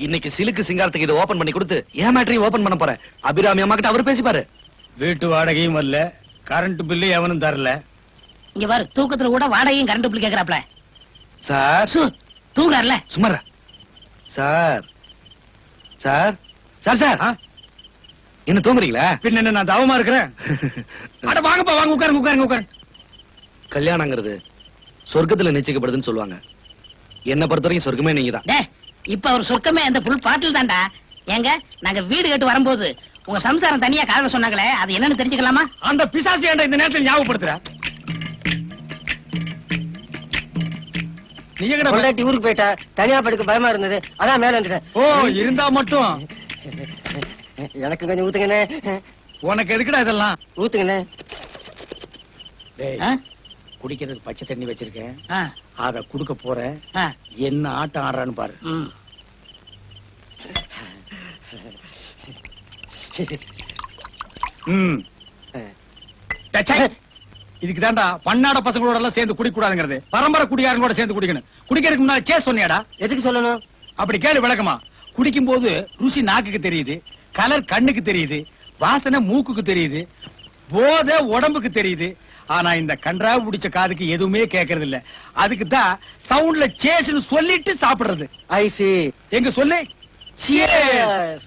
இன்னைக்கு சிலுக்கு சிங்காரத்துக்கு இதை ஓபன் பண்ணி கொடுத்து ஏன் மேட்டரையும் ஓபன் பண்ண போறேன். அபிராமி அம்மா கிட்ட அவர் பேசிப்பாரு. வீட்டு வாடகையும் வரல, கரண்ட் பில்லு எவனும் தரல. இங்க பாரு, தூக்கத்துல கூட வாடகையும் கரண்ட் பில் கேக்குறாப்ல. சார் தூங்குறாருல சுமார். சார் சார் சார் சார் என்ன தூங்குறீங்களா? பின்ன நான் தவமா இருக்கிறேன். அட வாங்கப்பா வாங்க, உட்காருங்க உட்காருங்க உட்காருங்க. கல்யாணங்கிறது சொர்க்கத்துல நிச்சயிக்கப்படுதுன்னு சொல்லுவாங்க. என்ன பொறுத்த வரைக்கும் சொர்க்கமே நீங்கதான். இப்ப அவர் சொர்க்கமே அந்த புல் பாட்டில் தான்டா. ஏங்க, நாங்க வீடு கட்டு வரும்போது உங்க சம்சாரம் தனியா காதல சொன்னாங்களே, அது என்னன்னு தெரிஞ்சுக்கலாமா? அந்த பிசாசு ஏன்டா இந்த நேரத்தில் ஞாபகப்படுத்துற? நீங்க கூட பொண்டாட்டி ஊருக்கு போயிட்டா, தனியா படுக்க பயமா இருந்தது, அதான் மேல வந்துட்டேன். ஓ, இருந்தா மட்டும் எனக்கு கொஞ்சம் ஊத்துங்கண்ணே. உனக்கு எதுக்குடா இதெல்லாம்? ஊத்துங்கண்ணே. குடிக்கிறதுக்கு பச்சை தண்ணி வச்சிருக்கேன், ஆ, அத குடுக்க போறேன். ஆ. என்ன ஆட்டம் ஆடுறான்னு பாரு. ம். இதுக்கு தாண்டா பன்னாட பசங்களோட எல்லாம் சேர்ந்து குடிக்க கூடாதுங்கிறது. பரம்பரை குடியாரங்களோட சேர்ந்து குடிக்கணும். குடிக்கிறதுக்கு முன்னாடி கேஸ் சொன்னியாடா? எதுக்கு சொல்லணும்? அப்படி கேளு விளக்கமா. குடிக்கும் போது ருசி நாக்குக்கு தெரியுது, கலர் கண்ணுக்கு தெரியுது, வாசனை மூக்குக்கு தெரியுது, போதை உடம்புக்கு தெரியுது. ஆனா இந்த கன்றா பிடிச்ச காதுக்கு எதுவுமே கேட்கறது இல்ல. அதுக்கு தான் சவுண்ட்ல சேஸ்னு சொல்லிட்டு சாப்பிடுறது. ஐசி எங்க சொல்லு. Cheers.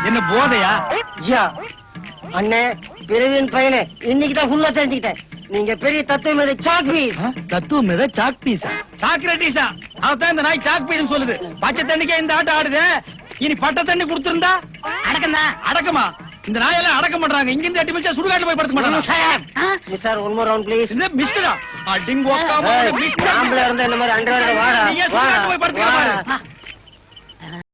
என்ன போதையா? யா அண்ணே, பிறவின் பையனே, இன்னைக்குதான் ஃபுல்லா தெரிஞ்சுக்கிட்டேன். நீங்க பெரிய தத்துவம் மீது சாக் பீஸ். தத்துவம் மீத சாக் பீஸா? சாக்ரட்டிஸா? அதான் இந்த நாய் சாக் பீஸ் சொல்லுது. பச்சை தண்ணிக்கே இந்த ஆட்டம் ஆடுது. இனி பட்ட தண்ணி கொடுத்திருந்தா அடக்கம்டா. அடக்கமா? இந்த நாயெல்லாம் அடக்கம் பண்றாங்க. இங்க இருந்து 8 நிமிஷம் சுடுகாட்டுல போய் படுத்துக்க மாட்டாங்க. Sir, one more round please. இந்த மிஸ்டரா? அடிங் ஓக்காம மிஸ்டர். நாமளே இருந்த இந்த மாதிரி அண்டர்வேர்ல வாடா. நீ சுடுகாட்டுல போய் படுத்துக்க பாரு.